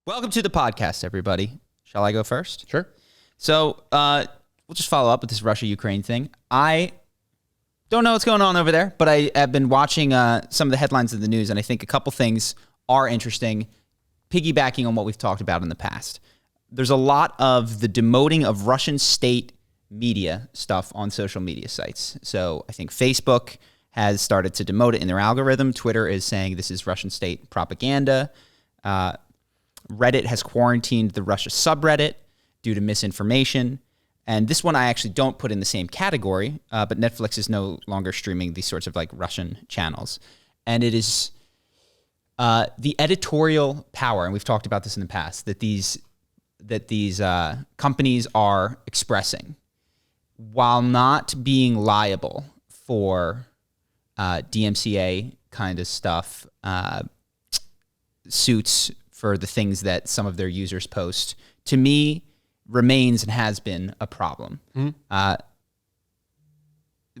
Welcome to the podcast, everybody. Shall I go first? Sure. So we'll just follow up with this Russia-Ukraine thing. I don't know what's going on over there, but I have been watching some of the headlines of the news, and I think a couple things are interesting, piggybacking on what we've talked about in the past. There's a lot of the demoting of Russian state media stuff on social media sites. So I think Facebook has started to demote it in their algorithm. Twitter is saying this is Russian state propaganda. Reddit has quarantined the Russia subreddit due to misinformation. And this one I actually don't put in the same category, but Netflix is no longer streaming these sorts of like Russian channels. And it is the editorial power, and we've talked about this in the past, that these companies are expressing while not being liable for DMCA kind of stuff, suits for the things that some of their users post, to me, remains and has been a problem.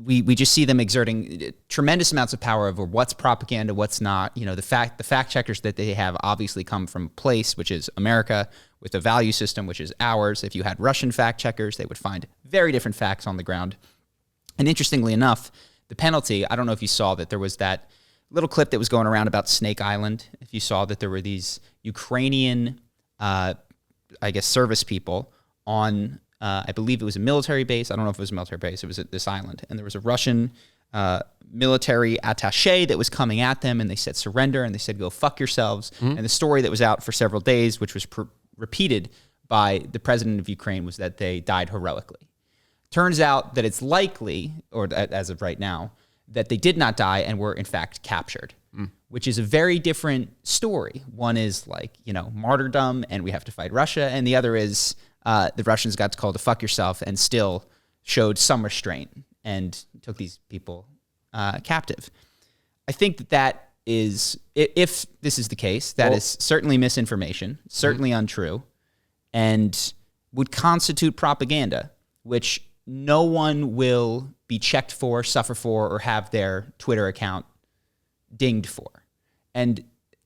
We just see them exerting tremendous amounts of power over what's propaganda, what's not. You know, the fact checkers that they have obviously come from a place, which is America, with a value system, which is ours. If you had Russian fact checkers, they would find very different facts on the ground. And interestingly enough, the penalty, I don't know if you saw that there was that little clip that was going around about Snake Island. If you saw that there were these Ukrainian, service people on, I believe it was a military base. I don't know if it was a military base. It was at this island. And there was a Russian military attaché that was coming at them, and they said surrender, and they said go fuck yourselves. And the story that was out for several days, which was repeated by the president of Ukraine, was that they died heroically. Turns out that it's likely, or as of right now, that they did not die and were in fact captured, which is a very different story. One is like, martyrdom and we have to fight Russia. And the other is the Russians got to call to fuck yourself and still showed some restraint and took these people captive. I think that is, if this is the case, that is certainly misinformation, certainly untrue, and would constitute propaganda, which no one will be checked for, suffer for, or have their Twitter account dinged for. And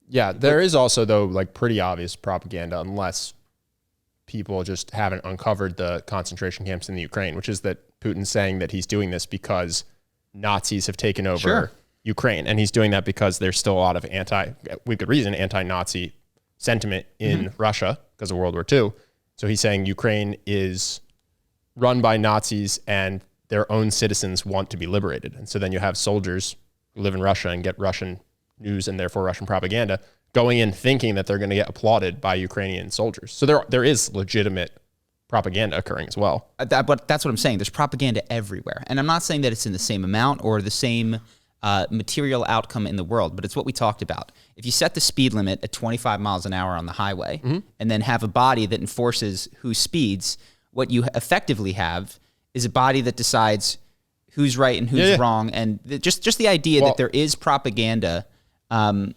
yeah, there is also, though, like pretty obvious propaganda, unless people just haven't uncovered the concentration camps in the Ukraine, which is that Putin's saying that he's doing this because Nazis have taken over Ukraine. And he's doing that because there's still a lot of anti-Nazi sentiment in Russia because of World War II. So he's saying Ukraine is run by Nazis and their own citizens want to be liberated. And so then you have soldiers who live in Russia and get Russian news and therefore Russian propaganda going in thinking that they're going to get applauded by Ukrainian soldiers. So there is legitimate propaganda occurring as well. But that's what I'm saying. There's propaganda everywhere. And I'm not saying that it's in the same amount or the same material outcome in the world, but it's what we talked about. If you set the speed limit at 25 miles an hour on the highway and then have a body that enforces who speeds, what you effectively have is a body that decides who's right and who's wrong. And just the idea that there is propaganda that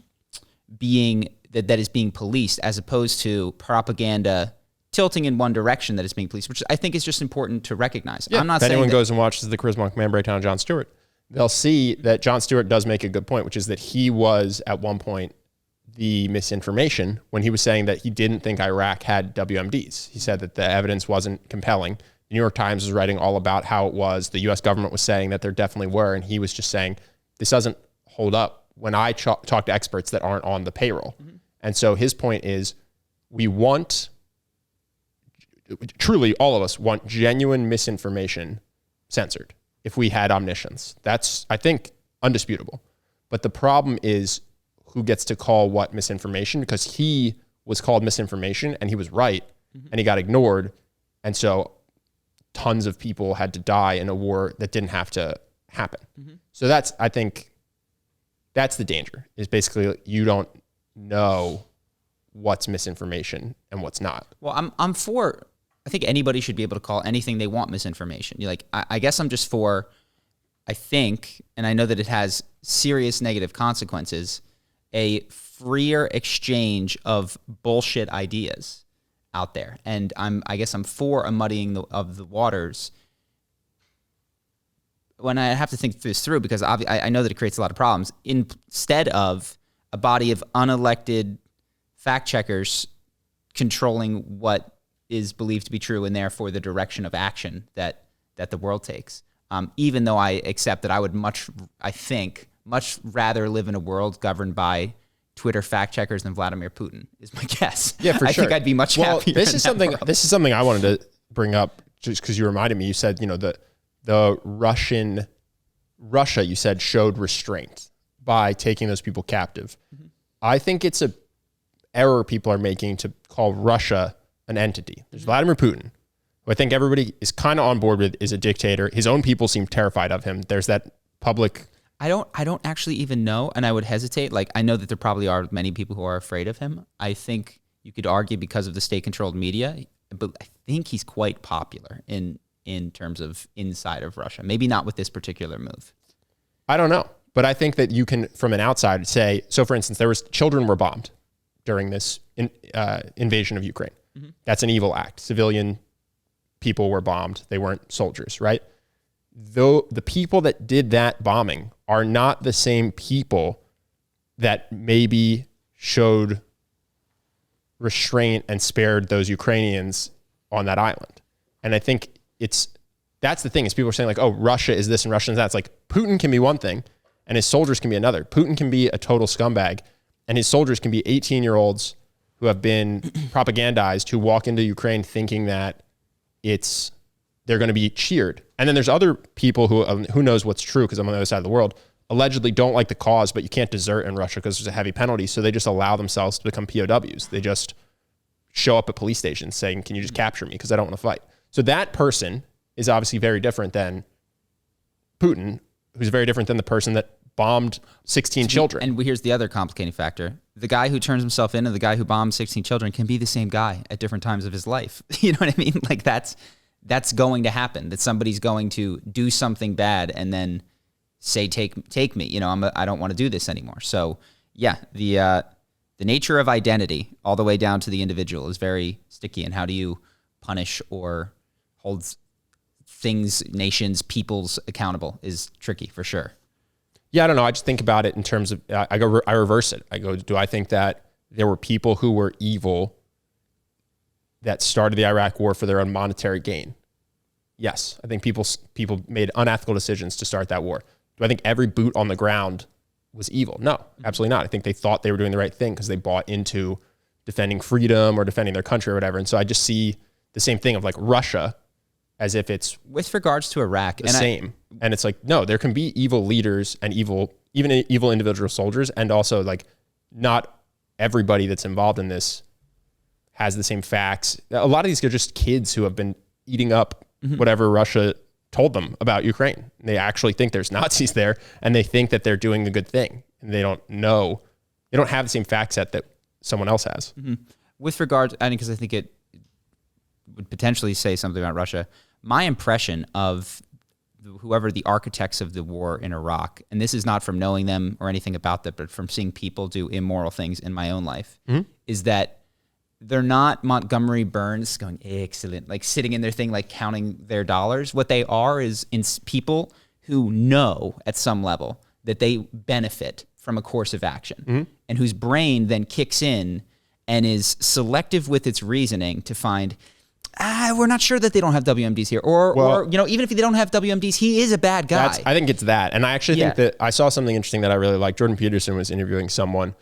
is being policed, as opposed to propaganda tilting in one direction that is being policed, which I think is just important to recognize. Yeah. I'm not if saying anyone goes and watches the Charisma On Command breakdown of Jon Stewart, they'll see that Jon Stewart does make a good point, which is that he was at one point the misinformation when he was saying that he didn't think Iraq had WMDs. He said that the evidence wasn't compelling. The New York Times was writing all about how it was. The U.S. government was saying that there definitely were, and he was just saying, this doesn't hold up when I talk to experts that aren't on the payroll. And so his point is, we want, truly all of us want genuine misinformation censored if we had omniscience. That's, I think, undisputable. But the problem is who gets to call what misinformation, because he was called misinformation and he was right and he got ignored. And so tons of people had to die in a war that didn't have to happen. So that's, I think, that's the danger, is basically you don't know what's misinformation and what's not. Well, I'm for, I think anybody should be able to call anything they want misinformation. You're like, I guess I'm just for, I think, and I know that it has serious negative consequences, a freer exchange of bullshit ideas out there. And I guess I'm for a muddying of the waters when I have to think this through, because I know that it creates a lot of problems, instead of a body of unelected fact checkers controlling what is believed to be true and therefore the direction of action that the world takes. Even though I accept that I would much rather live in a world governed by Twitter fact checkers than Vladimir Putin is my guess. Yeah, for sure. I think I'd be much happier. This is something I wanted to bring up just because you reminded me. You said, the Russia, you said, showed restraint by taking those people captive. Mm-hmm. I think it's a error people are making to call Russia an entity. There's Vladimir Putin, who I think everybody is kind of on board with, is a dictator. His own people seem terrified of him. There's that public. I don't actually even know, and I would hesitate. Like, I know that there probably are many people who are afraid of him. I think you could argue because of the state-controlled media, but I think he's quite popular in terms of inside of Russia. Maybe not with this particular move. I don't know, but I think that you can, from an outside, say, so for instance, children were bombed during this invasion of Ukraine. Mm-hmm. That's an evil act. Civilian people were bombed. They weren't soldiers, right? Though the people that did that bombing are not the same people that maybe showed restraint and spared those Ukrainians on that island. And I think that's the thing, is people are saying like, oh, Russia is this and Russia is that. It's like Putin can be one thing and his soldiers can be another. Putin can be a total scumbag and his soldiers can be 18-year-olds who have been propagandized, who walk into Ukraine thinking that they're going to be cheered. And then there's other people who knows what's true, because I'm on the other side of the world, allegedly don't like the cause, but you can't desert in Russia because there's a heavy penalty. So they just allow themselves to become POWs. They just show up at police stations saying, can you just capture me because I don't want to fight. So that person is obviously very different than Putin, who's very different than the person that bombed 16 children. And here's the other complicating factor. The guy who turns himself in and the guy who bombed 16 children can be the same guy at different times of his life. You know what I mean? Like that's going to happen, that somebody's going to do something bad and then say, take me, I don't want to do this anymore. So yeah, the nature of identity all the way down to the individual is very sticky. And how do you punish or hold things, nations, peoples accountable is tricky for sure. Yeah, I don't know. I just think about it in terms of, I reverse it. I go, do I think that there were people who were evil that started the Iraq war for their own monetary gain? Yes. I think people made unethical decisions to start that war. Do I think every boot on the ground was evil? No, absolutely not. I think they thought they were doing the right thing because they bought into defending freedom or defending their country or whatever. And so I just see the same thing of like Russia as if it's with regards to Iraq the same. And it's like, no, there can be evil leaders and even evil individual soldiers. And also like not everybody that's involved in this has the same facts. A lot of these are just kids who have been eating up whatever Russia told them about Ukraine. They actually think there's Nazis there and they think that they're doing the good thing. And they don't know, they don't have the same fact set that someone else has. Mm-hmm. With regards, because I think it would potentially say something about Russia. My impression of whoever the architects of the war in Iraq, and this is not from knowing them or anything about that, but from seeing people do immoral things in my own life, is that they're not Montgomery Burns going, excellent, like sitting in their thing, like counting their dollars. What they are is people who know at some level that they benefit from a course of action and whose brain then kicks in and is selective with its reasoning to find, we're not sure that they don't have WMDs here. Or even if they don't have WMDs, he is a bad guy. I think it's that. And I actually think that I saw something interesting that I really liked. Jordan Peterson was interviewing someone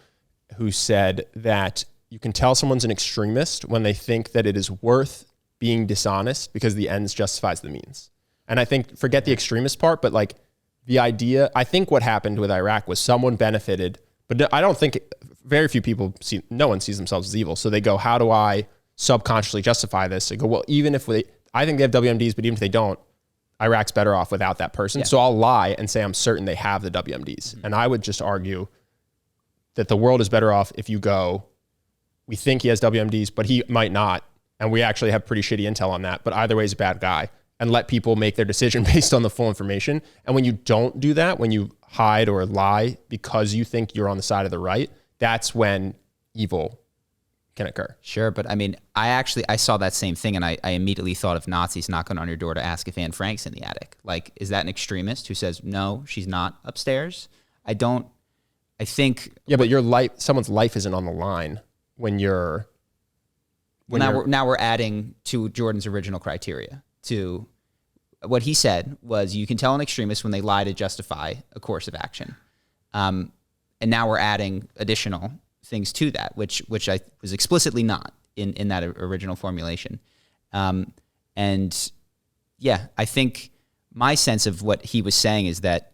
who said that you can tell someone's an extremist when they think that it is worth being dishonest because the ends justifies the means. And I think, forget the extremist part, but like the idea, I think what happened with Iraq was someone benefited, but I don't think very few people no one sees themselves as evil. So they go, how do I subconsciously justify this? They go, well, even if I think they have WMDs, but even if they don't, Iraq's better off without that person. Yeah. So I'll lie and say I'm certain they have the WMDs. And I would just argue that the world is better off if you go, we think he has WMDs, but he might not. And we actually have pretty shitty intel on that. But either way, he's a bad guy. And let people make their decision based on the full information. And when you don't do that, when you hide or lie because you think you're on the side of the right, that's when evil can occur. Sure, but I mean, I saw that same thing and I immediately thought of Nazis knocking on your door to ask if Anne Frank's in the attic. Like, is that an extremist who says, no, she's not upstairs? I think... Yeah, but your life, someone's life isn't on the line when you're Now we're adding to Jordan's original criteria. To what he said was, you can tell an extremist when they lie to justify a course of action. And now we're adding additional things to that, which I was explicitly not in that original formulation. And yeah, I think my sense of what he was saying is that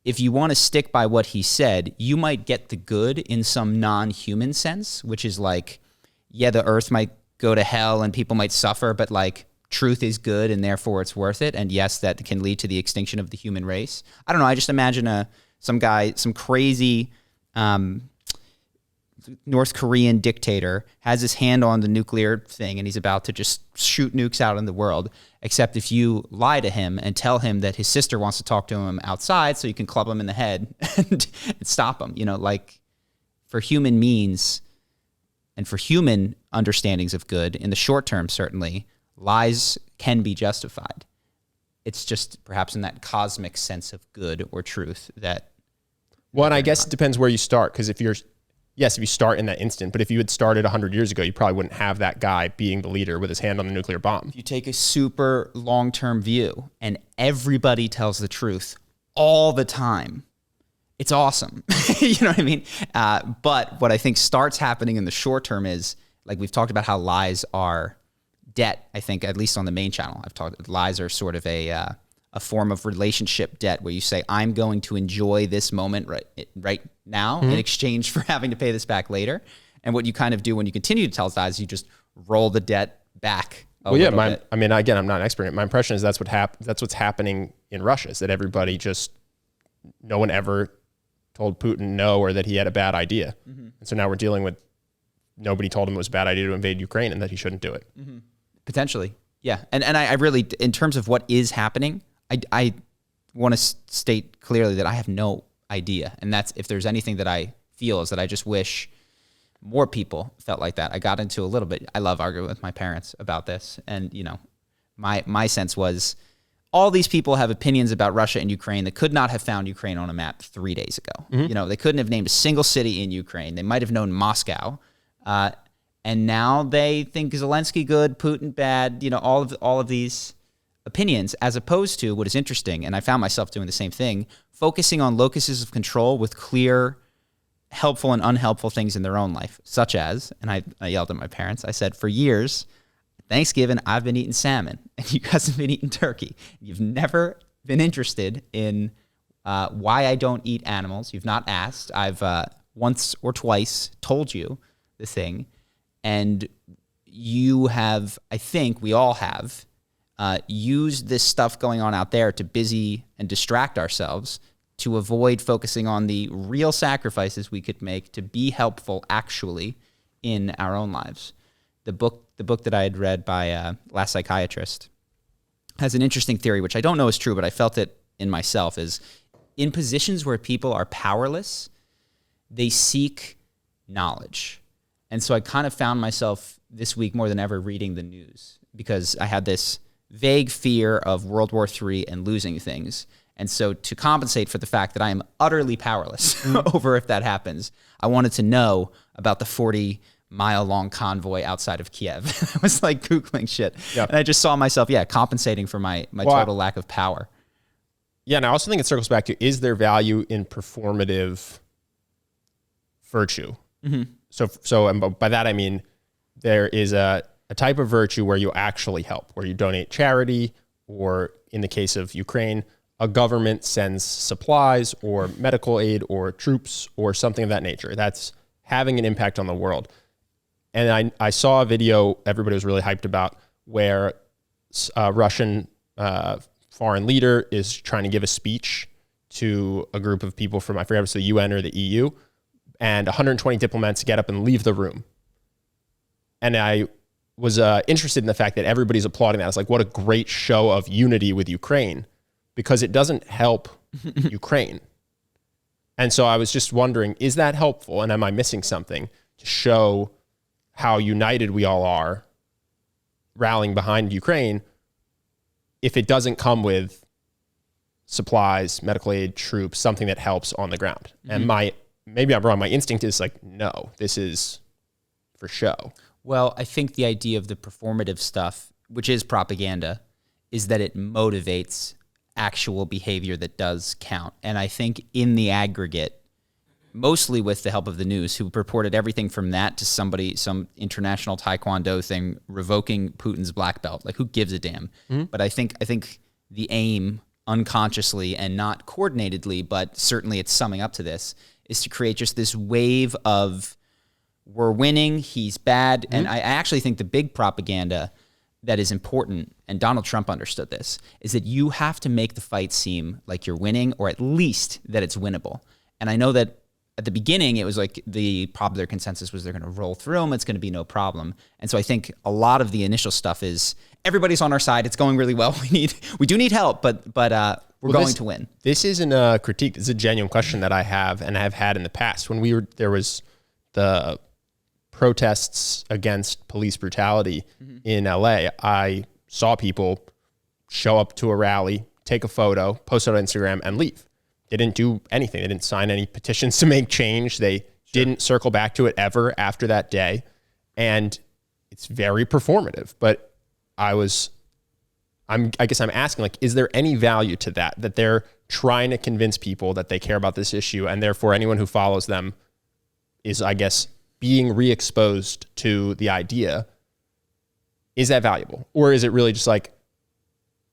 if you want to stick by what he said, you might get the good in some non-human sense, which is like, yeah, the earth might go to hell and people might suffer, but like truth is good and therefore it's worth it. And yes, that can lead to the extinction of the human race. I don't know. I just imagine some crazy North Korean dictator has his hand on the nuclear thing and he's about to just shoot nukes out in the world. Except if you lie to him and tell him that his sister wants to talk to him outside so you can club him in the head and stop him, like for human means and for human understandings of good in the short term, certainly lies can be justified. It's just perhaps in that cosmic sense of good or truth that. Well, and I guess it depends where you start. Because if you start in that instant, but if you had started 100 years ago, you probably wouldn't have that guy being the leader with his hand on the nuclear bomb. If you take a super long-term view and everybody tells the truth all the time, it's awesome. You know what I mean? But what I think starts happening in the short term is, like we've talked about how lies are debt, I think, at least on the main channel. I've talked lies are sort of a form of relationship debt where you say, I'm going to enjoy this moment right now in exchange for having to pay this back later. And what you kind of do when you continue to tell lies, you just roll the debt back. Bit. I mean, again, I'm not an expert. My impression is that's what's happening in Russia, is that everybody no one ever told Putin no, or that he had a bad idea. Mm-hmm. And so now we're dealing with nobody told him it was a bad idea to invade Ukraine and that he shouldn't do it. Mm-hmm. Potentially. Yeah. And I really, in terms of what is happening, I want to state clearly that I have no idea. And that's, if there's anything that I feel, is that I just wish more people felt like that. I got into a little bit. I love arguing with my parents about this. And, my sense was all these people have opinions about Russia and Ukraine that could not have found Ukraine on a map 3 days ago. Mm-hmm. They couldn't have named a single city in Ukraine. They might have known Moscow. And now they think Zelensky good, Putin bad, all of these opinions, as opposed to what is interesting, and I found myself doing the same thing, focusing on locuses of control with clear, helpful and unhelpful things in their own life, such as, and I yelled at my parents, I said, for years, Thanksgiving, I've been eating salmon, and you guys have been eating turkey. You've never been interested in why I don't eat animals. You've not asked. I've once or twice told you the thing, and you have, I think we all have, used this stuff going on out there to busy and distract ourselves to avoid focusing on the real sacrifices we could make to be helpful actually in our own lives. The book that I had read by Last Psychiatrist has an interesting theory, which I don't know is true, but I felt it in myself, is in positions where people are powerless, they seek knowledge. And so I kind of found myself this week more than ever reading the news because I had this vague fear of World War III and losing things. And so to compensate for the fact that I am utterly powerless over if that happens, I wanted to know about the 40-mile-long convoy outside of Kiev. I was like Googling shit. Yep. And I just saw myself, compensating for my total lack of power. Yeah, and I also think it circles back to, is there value in performative virtue? Mm-hmm. So and by that I mean there is a type of virtue where you actually help, where you donate charity, or in the case of Ukraine, a government sends supplies or medical aid or troops or something of that nature. That's having an impact on the world. And I saw a video everybody was really hyped about where a Russian foreign leader is trying to give a speech to a group of people from, I forget if it's the UN or the EU, and 120 diplomats get up and leave the room. And I was interested in the fact that everybody's applauding that. It's like, what a great show of unity with Ukraine, because it doesn't help Ukraine. And so I was just wondering, is that helpful? And am I missing something to show how united we all are rallying behind Ukraine if it doesn't come with supplies, medical aid, troops, something that helps on the ground? Mm-hmm. And maybe I'm wrong, my instinct is like, no, this is for show. Well, I think the idea of the performative stuff, which is propaganda, is that it motivates actual behavior that does count. And I think in the aggregate, mostly with the help of the news, who reported everything from that to some international taekwondo thing revoking Putin's black belt. Like, who gives a damn? But I think the aim, unconsciously and not coordinatedly, but certainly it's summing up to this, is to create just this wave of we're winning, he's bad. And I actually think the big propaganda that is important, and Donald Trump understood this, is that you have to make the fight seem like you're winning, or at least that it's winnable. And I know that at the beginning, it was like the popular consensus was they're going to roll through them. It's going to be no problem. And so I think a lot of the initial stuff is everybody's on our side. It's going really well. We do need help, but we're going to win. This isn't a critique. This is a genuine question that I have and have had in the past. When there was the protests against police brutality in LA, I saw people show up to a rally, take a photo, post it on Instagram, and leave. They didn't do anything. They didn't sign any petitions to make change. They didn't circle back to it ever after that day. And it's very performative. But I guess I'm asking, like, is there any value to that they're trying to convince people that they care about this issue, and therefore anyone who follows them is, I guess, being re-exposed to the idea? Is that valuable? Or is it really just like,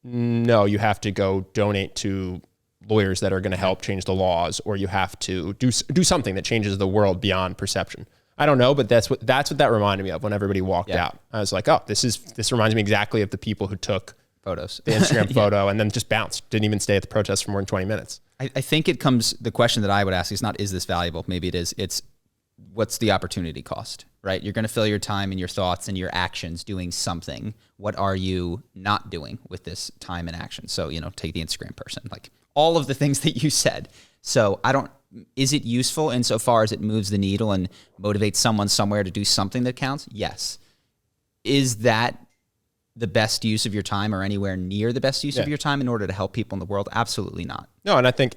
no, you have to go donate to lawyers that are going to help change the laws, or you have to do something that changes the world beyond perception? I don't know, but that's what that reminded me of when everybody walked out. I was like, oh, this reminds me exactly of the people who took photos, the Instagram photo, and then just bounced, didn't even stay at the protest for more than 20 minutes. I think the question that I would ask is not, is this valuable? Maybe it is. It's, what's the opportunity cost, right? You're going to fill your time and your thoughts and your actions doing something. What are you not doing with this time and action? So, take the Instagram person, like all of the things that you said. So is it useful insofar as it moves the needle and motivates someone somewhere to do something that counts? Yes. Is that the best use of your time, or anywhere near the best use of your time in order to help people in the world? Absolutely not. No, and I think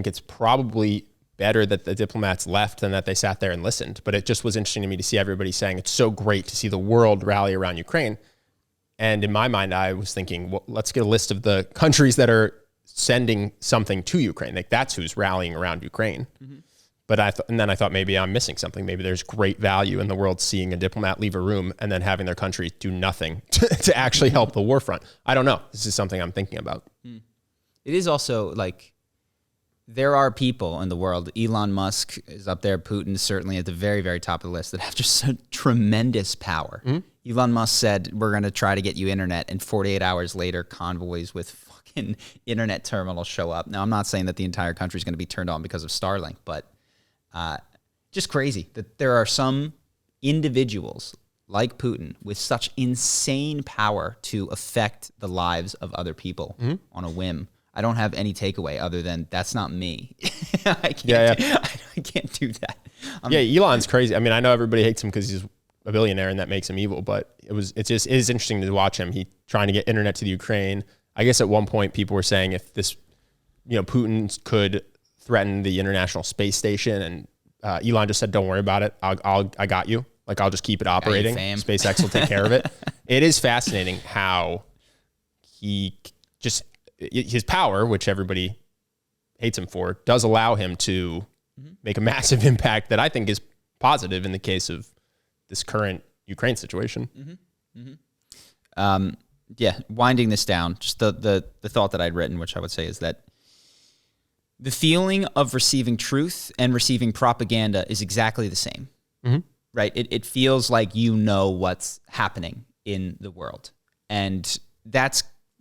it's probably better that the diplomats left than that they sat there and listened. But it just was interesting to me to see everybody saying it's so great to see the world rally around Ukraine. And in my mind, I was thinking, well, let's get a list of the countries that are sending something to Ukraine. Like, that's who's rallying around Ukraine. But then I thought maybe I'm missing something. Maybe there's great value in the world seeing a diplomat leave a room and then having their country do nothing to actually help the war front. I don't know. This is something I'm thinking about. It is also like, there are people in the world, Elon Musk is up there, Putin certainly at the very, very top of the list, that have just tremendous power. Elon Musk said, we're going to try to get you internet, and 48 hours later, convoys with fucking internet terminals show up. Now, I'm not saying that the entire country is going to be turned on because of Starlink, but just crazy that there are some individuals like Putin with such insane power to affect the lives of other people on a whim. I don't have any takeaway other than that's not me. I can't do that. Elon's crazy. I mean, I know everybody hates him because he's a billionaire and that makes him evil, but it is interesting to watch him. He trying to get internet to the Ukraine. I guess at one point people were saying if this, Putin could threaten the International Space Station, and Elon just said, "Don't worry about it. I got you. Like, I'll just keep it operating. SpaceX will take care of it." It is fascinating how his power, which everybody hates him for, does allow him to make a massive impact that I think is positive in the case of this current Ukraine situation. Winding this down, just the thought that I'd written, which I would say is that the feeling of receiving truth and receiving propaganda is exactly the same, right? It feels like what's happening in the world. And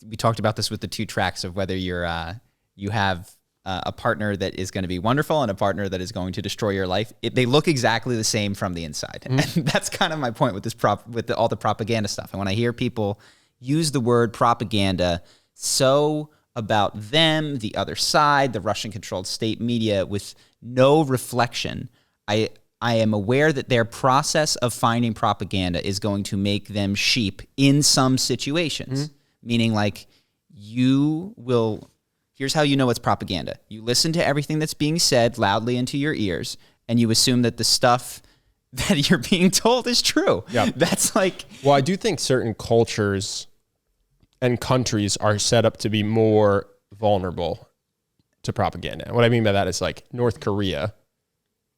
we talked about this with the two tracks of whether you have a partner that is going to be wonderful and a partner that is going to destroy your life. They look exactly the same from the inside. And that's kind of my point with this all the propaganda stuff. And when I hear people use the word propaganda so about them, the other side, the Russian-controlled state media, with no reflection, I am aware that their process of finding propaganda is going to make them sheep in some situations. Meaning, like, here's how you know it's propaganda. You listen to everything that's being said loudly into your ears, and you assume that the stuff that you're being told is true. Yeah. That's like, well, I do think certain cultures and countries are set up to be more vulnerable to propaganda. And what I mean by that is like North Korea,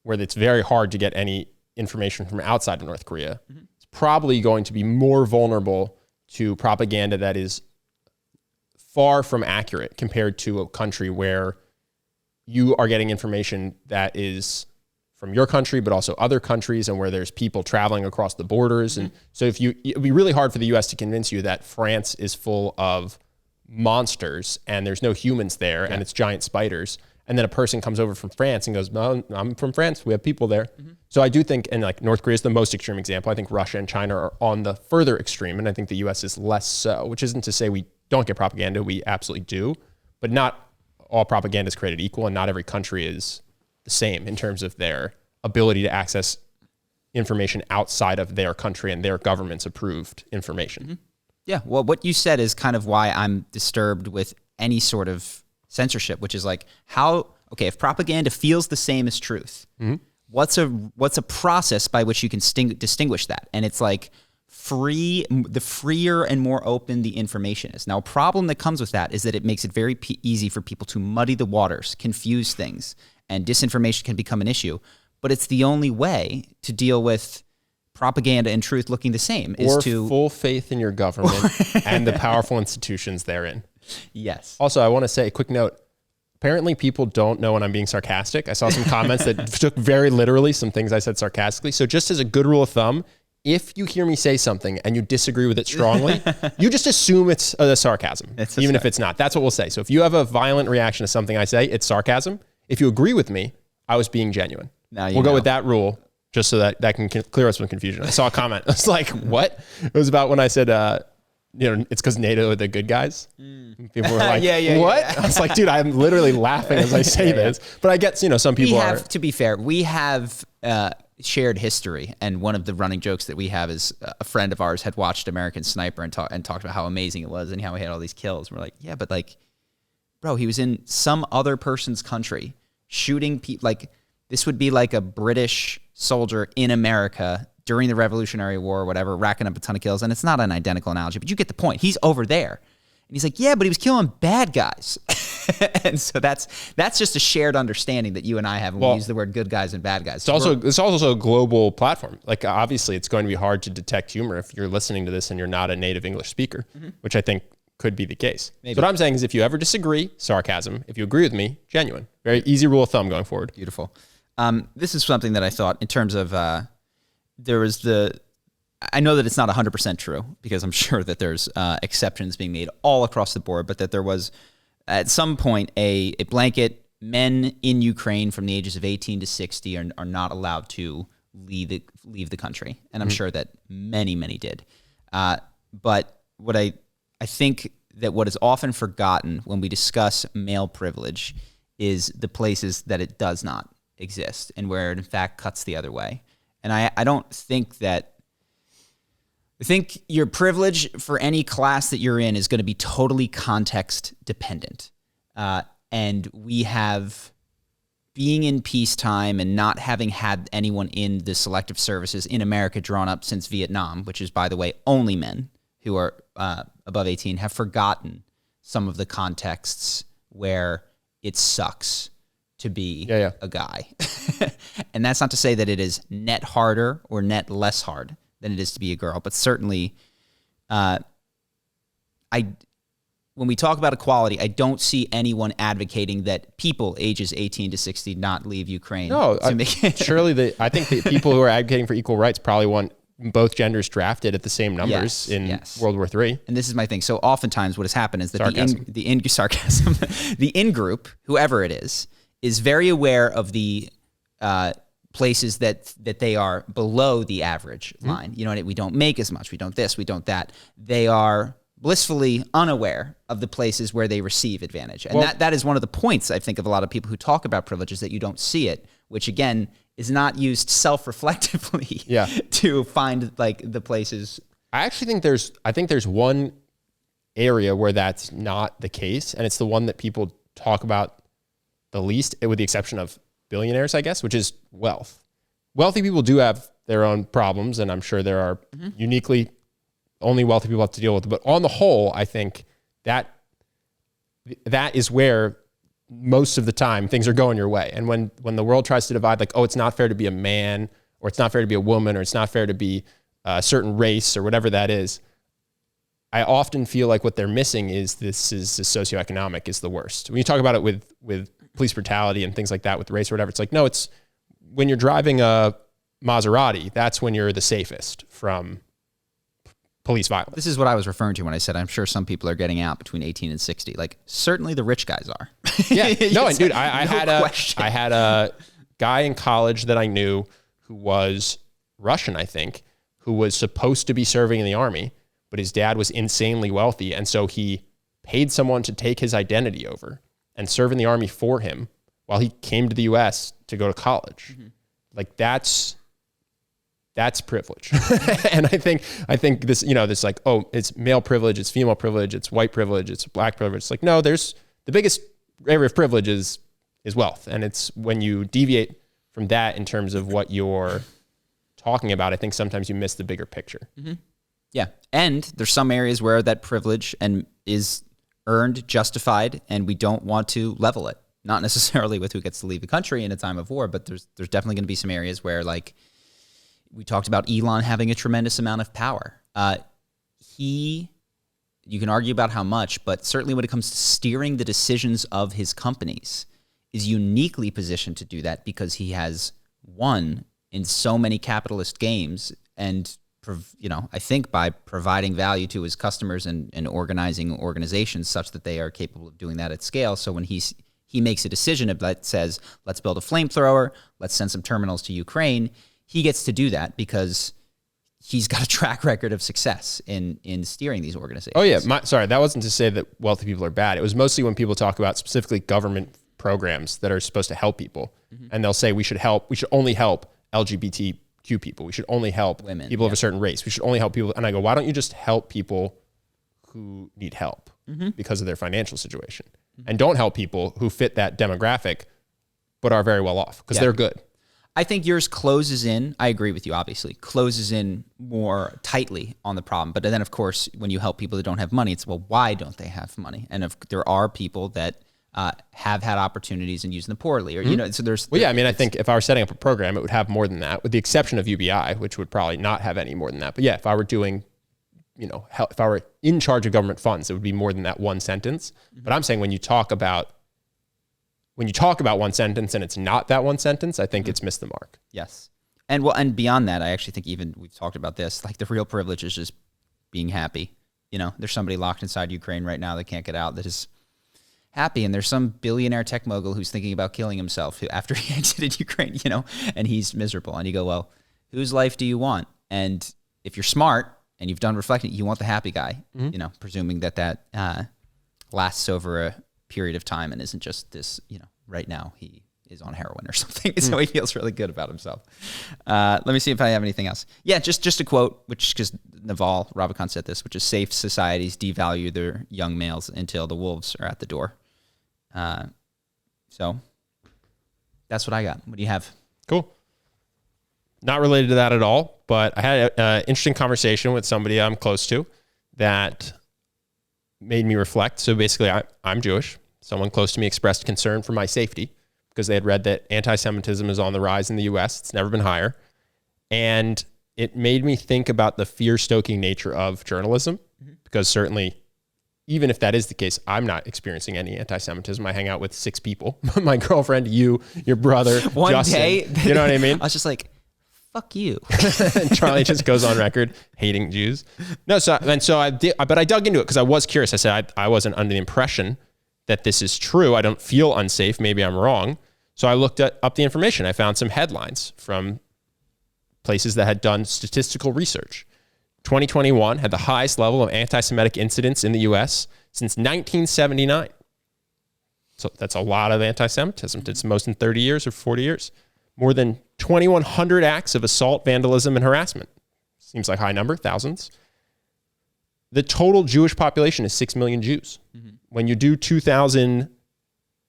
where it's very hard to get any information from outside of North Korea. It's probably going to be more vulnerable to propaganda that is far from accurate compared to a country where you are getting information that is from your country, but also other countries, and where there's people traveling across the borders. And so it'd be really hard for the US to convince you that France is full of monsters and there's no humans there and it's giant spiders. And then a person comes over from France and goes, no, I'm from France. We have people there. So I do think, and like North Korea is the most extreme example. I think Russia and China are on the further extreme. And I think the US is less so, which isn't to say we don't get propaganda. We absolutely do, but not all propaganda is created equal, and not every country is the same in terms of their ability to access information outside of their country and their government's approved information. Yeah. Well, what you said is kind of why I'm disturbed with any sort of censorship, which is like if propaganda feels the same as truth, what's a process by which you can distinguish that? And it's like the freer and more open the information is. Now, a problem that comes with that is that it makes it very easy for people to muddy the waters, confuse things, and disinformation can become an issue. But it's the only way to deal with propaganda and truth looking the same is to full faith in your government and the powerful institutions therein. Yes. Also, I want to say a quick note. Apparently people don't know when I'm being sarcastic. I saw some comments that took very literally some things I said sarcastically. So just as a good rule of thumb, if you hear me say something and you disagree with it strongly, you just assume it's a sarcasm, even if it's not. That's what we'll say. So if you have a violent reaction to something I say, it's sarcasm. If you agree with me, I was being genuine. We'll go with that rule just so that can clear us from confusion. I saw a comment. I was like, what? It was about when I said, it's because NATO are the good guys. People were like, what? I was like, dude, I'm literally laughing as I say this. But I get, some people to be fair, we have shared history. And one of the running jokes that we have is a friend of ours had watched American Sniper and talked about how amazing it was and how he had all these kills. We're like, yeah, but like, bro, he was in some other person's country shooting people. Like, this would be like a British soldier in America during the Revolutionary War or whatever, racking up a ton of kills. And it's not an identical analogy, but you get the point. He's over there. And he's like, yeah, but he was killing bad guys. And so that's just a shared understanding that you and I have when we use the word good guys and bad guys. It's also a global platform. Like, obviously, it's going to be hard to detect humor if you're listening to this and you're not a native English speaker, which I think could be the case. Maybe. So what I'm saying is, if you ever disagree, sarcasm. If you agree with me, genuine. Very easy rule of thumb going forward. Beautiful. This is something that I thought in terms of I know that it's not 100% true, because I'm sure that there's exceptions being made all across the board, but that there was at some point a blanket: men in Ukraine from the ages of 18 to 60 are not allowed to leave the country. And I'm sure that many did. But what I think that what is often forgotten when we discuss male privilege is the places that it does not exist and where it in fact cuts the other way. And I don't think that, I think your privilege for any class that you're in is going to be totally context dependent. And we have, being in peacetime and not having had anyone in the selective services in America drawn up since Vietnam, which is, by the way, only men who are above 18, have forgotten some of the contexts where it sucks to be a guy. And that's not to say that it is net harder or net less hard than it is to be a girl, but certainly when we talk about equality, I don't see anyone advocating that people ages 18 to 60 not leave Ukraine. No, surely I think the people who are advocating for equal rights probably want both genders drafted at the same numbers in World War III. And this is my thing. So oftentimes what has happened is that the in-group, whoever it is very aware of the places that they are below the average line. You know, we don't make as much, we don't this, we don't that. They are blissfully unaware of the places where they receive advantage. And that is one of the points, I think, of a lot of people who talk about privilege, is that you don't see it, which again is not used self-reflectively to find like the places. I actually think there's one area where that's not the case, and it's the one that people talk about the least, with the exception of billionaires, I guess, which is wealth. Wealthy people do have their own problems, and I'm sure there are uniquely only wealthy people have to deal with. But on the whole, I think that is where most of the time things are going your way. And when the world tries to divide, like, oh, it's not fair to be a man, or it's not fair to be a woman, or it's not fair to be a certain race, or whatever that is, I often feel like what they're missing is this socioeconomic is the worst. When you talk about it with police brutality and things like that, with race or whatever, it's like, no, it's when you're driving a Maserati, that's when you're the safest from police violence. This is what I was referring to when I said I'm sure some people are getting out between 18 and 60. Like, certainly the rich guys are. Yeah. No, and dude, I had a guy in college that I knew who was Russian, I think, who was supposed to be serving in the army, but his dad was insanely wealthy. And so he paid someone to take his identity over and serve in the army for him while he came to the US to go to college. Mm-hmm. Like, that's privilege. And I think this, this like, oh, it's male privilege, it's female privilege, it's white privilege, it's black privilege. It's like, no, there's the biggest area of privilege is wealth. And it's when you deviate from that in terms of what you're talking about, I think sometimes you miss the bigger picture. Mm-hmm. Yeah. And there's some areas where that privilege is earned, justified, and we don't want to level it. Not necessarily with who gets to leave the country in a time of war, but there's definitely going to be some areas where, like, we talked about Elon having a tremendous amount of power. You can argue about how much, but certainly when it comes to steering the decisions of his companies, is uniquely positioned to do that because he has won in so many capitalist games, and I think by providing value to his customers and organizing organizations such that they are capable of doing that at scale. So when he makes a decision that says, let's build a flamethrower, let's send some terminals to Ukraine, he gets to do that because he's got a track record of success in steering these organizations. Oh yeah, sorry, that wasn't to say that wealthy people are bad. It was mostly when people talk about specifically government programs that are supposed to help people, and they'll say we should only help LGBTQ people. We should only help women, people of a certain race. We should only help people. And I go, why don't you just help people who need help because of their financial situation, and don't help people who fit that demographic but are very well off because they're good. I think yours closes in, I agree with you, obviously, closes in more tightly on the problem. But then, of course, when you help people that don't have money, it's, well, why don't they have money? And if there are people that have had opportunities and using them poorly, or, so there's... Well, yeah, I mean, I think if I were setting up a program, it would have more than that, with the exception of UBI, which would probably not have any more than that. But yeah, if I were doing, if I were in charge of government funds, it would be more than that one sentence. But I'm saying when you talk about one sentence and it's not that one sentence, I think it's missed the mark. Yes. And beyond that, I actually think even we've talked about this, like the real privilege is just being happy. There's somebody locked inside Ukraine right now that can't get out that is happy. And there's some billionaire tech mogul who's thinking about killing himself after he exited Ukraine, and he's miserable. And you go, well, whose life do you want? And if you're smart and you've done reflecting, you want the happy guy, presuming that lasts over a period of time and isn't just this, right now he is on heroin or something. So he feels really good about himself. Let me see if I have anything else. Yeah, just a quote, which, because Naval Ravikant said this, which is, safe societies devalue their young males until the wolves are at the door. So that's what I got. What do you have? Cool. Not related to that at all, but I had an interesting conversation with somebody I'm close to that made me reflect. So basically, I'm Jewish. Someone close to me expressed concern for my safety because they had read that anti-Semitism is on the rise in the US. It's never been higher. And it made me think about the fear-stoking nature of journalism, because certainly, even if that is the case, I'm not experiencing any anti-Semitism. I hang out with 6 people. My girlfriend, you, your brother, One Justin. day, you know what I mean? I was just like, fuck you. And Charlie just goes on record hating Jews. No, but I dug into it because I was curious. I said I wasn't under the impression that this is true. I don't feel unsafe. Maybe I'm wrong. So I looked up the information. I found some headlines from places that had done statistical research. 2021 had the highest level of anti-Semitic incidents in the U.S. since 1979. So that's a lot of anti-Semitism. It's the most in 30 years or 40 years. More than 2,100 acts of assault, vandalism, and harassment. Seems like a high number, thousands. The total Jewish population is 6 million Jews. When you do 2,000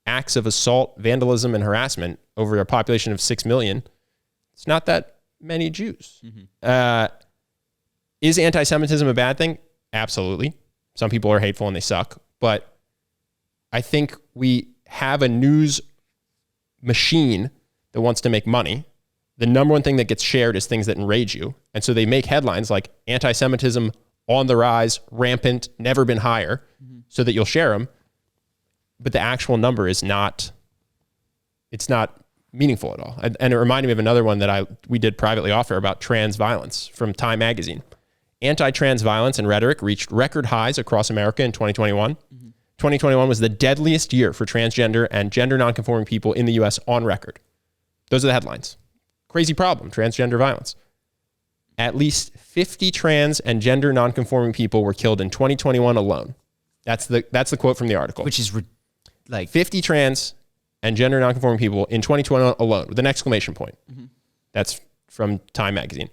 acts of assault, vandalism, and harassment over a population of 6 million, it's not that many Jews. Is anti-Semitism a bad thing? Absolutely. Some people are hateful and they suck. But I think we have a news machine that wants to make money. The number one thing that gets shared is things that enrage you. And so they make headlines like anti-Semitism on the rise, rampant, never been higher, so that you'll share them. But the actual number is not, it's not meaningful at all. And it reminded me of another one that we did privately offer about trans violence from Time Magazine. Anti-trans violence and rhetoric reached record highs across America in 2021. 2021 was the deadliest year for transgender and gender nonconforming people in the U.S. on record. Those are the headlines. Crazy problem, transgender violence. At least 50 trans and gender nonconforming people were killed in 2021 alone. That's the quote from the article. Which is like 50 trans and gender nonconforming people in 2021 alone with an exclamation point. That's from Time Magazine.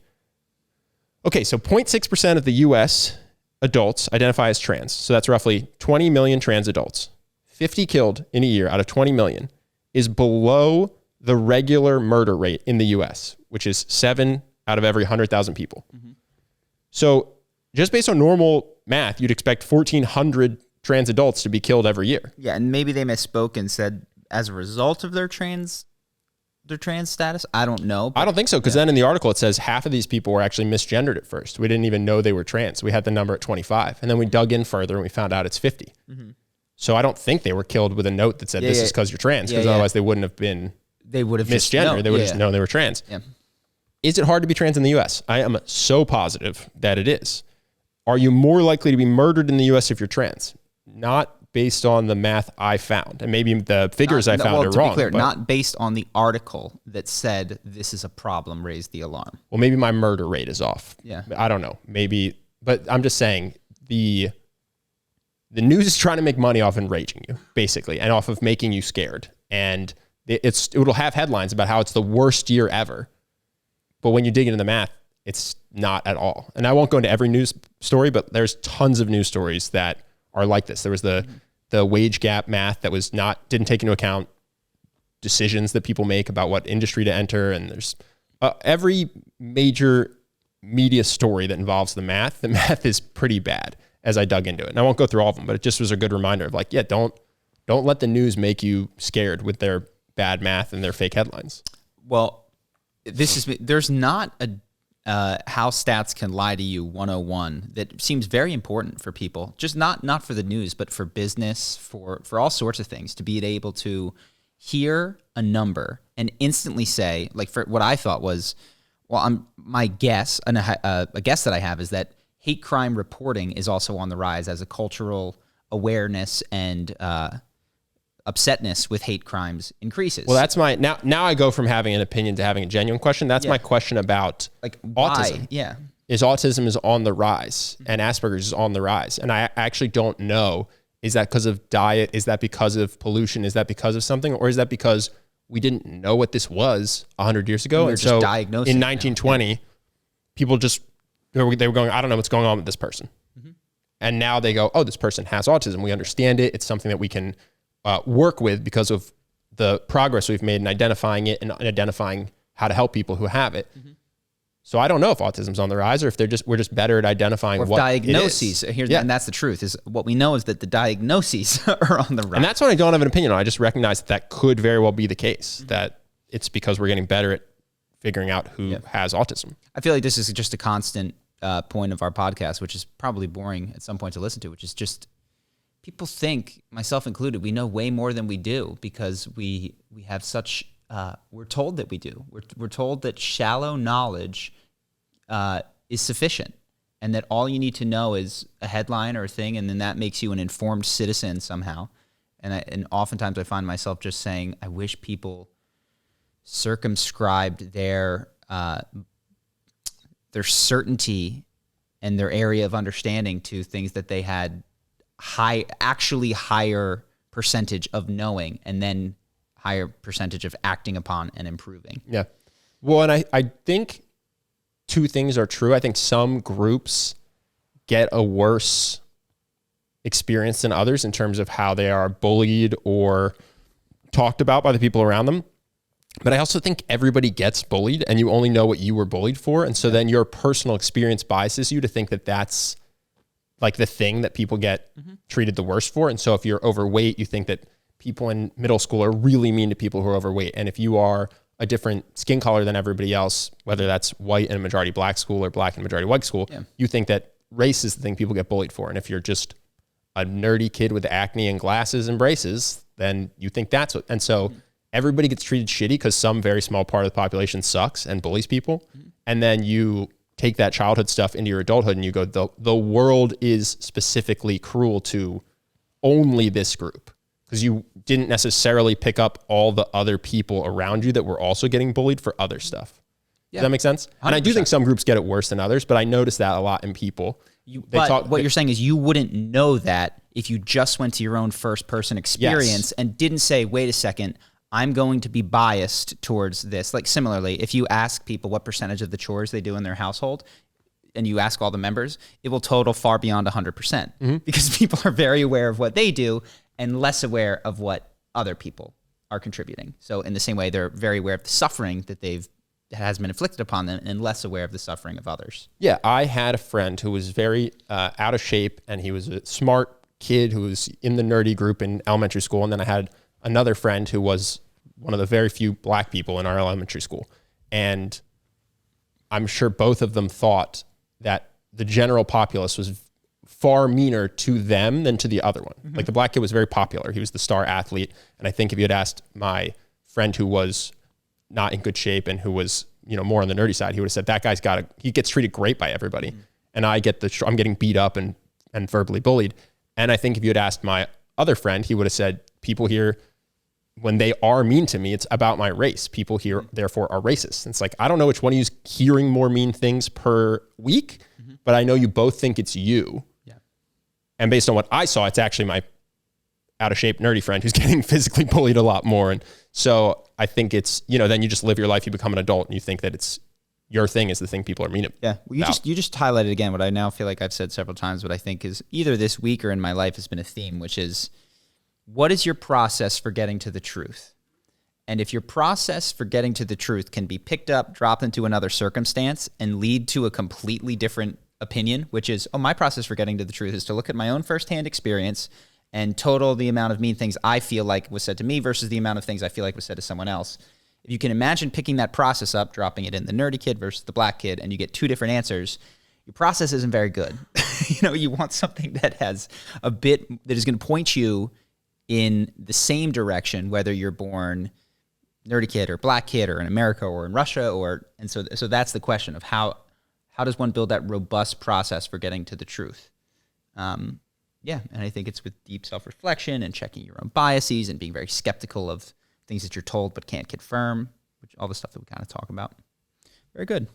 Okay, so 0.6% of the U.S. adults identify as trans. So that's roughly 20 million trans adults. 50 killed in a year out of 20 million is below the regular murder rate in the U.S., which is 7 out of every 100,000 people. So just based on normal math, you'd expect 1,400 trans adults to be killed every year. Yeah, and maybe they misspoke and said as a result of their trans status. I don't know. I don't think so, because then in the article it says half of these people were actually misgendered at first. We didn't even know they were trans. We had the number at 25, and then we dug in further and we found out it's 50. So I don't think they were killed with a note that said this is because you're trans, because otherwise they wouldn't have been. They would have misgendered. They would have just known they were trans. Is it hard to be trans in the U.S.? I am so positive that it is. Are you more likely to be murdered in the U.S. if you're trans? Not based on the math I found. And maybe the figures I found are to wrong. Be clear, not based on the article that said this is a problem, raise the alarm. Well, maybe my murder rate is off. Yeah. I don't know. Maybe, but I'm just saying the news is trying to make money off enraging you, basically, and off of making you scared. And it'll have headlines about how it's the worst year ever. But when you dig into the math, it's not at all. And I won't go into every news story, but there's tons of news stories that are like this. There was the wage gap math that didn't take into account decisions that people make about what industry to enter. And there's every major media story that involves the math is pretty bad as I dug into it. And I won't go through all of them, but it just was a good reminder of like, yeah, don't let the news make you scared with their bad math and their fake headlines. Well, there's not a how stats can lie to you 101 that seems very important for people, just not for the news, but for business, for all sorts of things, to be able to hear a number and instantly say, like, for what I thought was, well, my guess, and a guess that I have is that hate crime reporting is also on the rise as a cultural awareness and upsetness with hate crimes increases. Well, that's my now I go from having an opinion to having a genuine question. That's my question about like autism. Why? Yeah. Is autism is on the rise and Asperger's is on the rise. And I actually don't know, is that because of diet? Is that because of pollution? Is that because of something? Or is that because we didn't know what this was 100 years ago? And so diagnosing in 1920, people just, they were going, I don't know what's going on with this person. And now they go, oh, this person has autism. We understand it. It's something that we can work with because of the progress we've made in identifying it and identifying how to help people who have it. So I don't know if autism's on the rise or if we're just better at identifying what diagnoses. it is. And that's the truth, is what we know is that the diagnoses are on the rise. And that's what I don't have an opinion on. I just recognize that could very well be the case, that it's because we're getting better at figuring out who has autism. I feel like this is just a constant point of our podcast, which is probably boring at some point to listen to, which is just people think, myself included, we know way more than we do because we have such, we're told that we do. We're told that shallow knowledge is sufficient and that all you need to know is a headline or a thing, and then that makes you an informed citizen somehow. And oftentimes I find myself just saying, I wish people circumscribed their certainty and their area of understanding to things that they had higher percentage of knowing and then higher percentage of acting upon and improving. Yeah. Well, and I think two things are true. I think some groups get a worse experience than others in terms of how they are bullied or talked about by the people around them. But I also think everybody gets bullied, and you only know what you were bullied for. And so then your personal experience biases you to think that that's like the thing that people get treated the worst for. And so if you're overweight, you think that people in middle school are really mean to people who are overweight. And if you are a different skin color than everybody else, whether that's white in a majority black school or black in a majority white school, you think that race is the thing people get bullied for. And if you're just a nerdy kid with acne and glasses and braces, then you think that's what. And so everybody gets treated shitty because some very small part of the population sucks and bullies people. And then you take that childhood stuff into your adulthood and you go, the world is specifically cruel to only this group, because you didn't necessarily pick up all the other people around you that were also getting bullied for other stuff. Does that make sense? 100%. And I do think some groups get it worse than others, but I notice that a lot in people. What you're saying is you wouldn't know that if you just went to your own first person experience and didn't say, wait a second, I'm going to be biased towards this. Like similarly, if you ask people what percentage of the chores they do in their household and you ask all the members, it will total far beyond 100% because people are very aware of what they do and less aware of what other people are contributing. So in the same way, they're very aware of the suffering that has been inflicted upon them and less aware of the suffering of others. Yeah, I had a friend who was very out of shape, and he was a smart kid who was in the nerdy group in elementary school. And then I had another friend who was one of the very few black people in our elementary school. And I'm sure both of them thought that the general populace was far meaner to them than to the other one. Like the black kid was very popular. He was the star athlete. And I think if you had asked my friend who was not in good shape and who was, more on the nerdy side, he would have said, that guy's he gets treated great by everybody. And I'm getting beat up and verbally bullied. And I think if you had asked my other friend, he would have said, people here, when they are mean to me, it's about my race. People here, therefore, are racist. And it's like, I don't know which one of you is hearing more mean things per week, but I know you both think it's you. Yeah. And based on what I saw, it's actually my out of shape, nerdy friend who's getting physically bullied a lot more. And so I think it's, then you just live your life, you become an adult, and you think that it's your thing is the thing people are mean about. Yeah. Well, you just highlighted again what I now feel like I've said several times, what I think is either this week or in my life has been a theme, which is, what is your process for getting to the truth? And if your process for getting to the truth can be picked up, dropped into another circumstance, and lead to a completely different opinion, which is, my process for getting to the truth is to look at my own firsthand experience and total the amount of mean things I feel like was said to me versus the amount of things I feel like was said to someone else. If you can imagine picking that process up, dropping it in the nerdy kid versus the black kid, and you get two different answers, your process isn't very good. You want something that has a bit that is going to point you in the same direction, whether you're born nerdy kid or black kid or in America or in Russia, so that's the question of how does one build that robust process for getting to the truth? And I think it's with deep self-reflection and checking your own biases and being very skeptical of things that you're told but can't confirm, which all the stuff that we kind of talk about. Very good.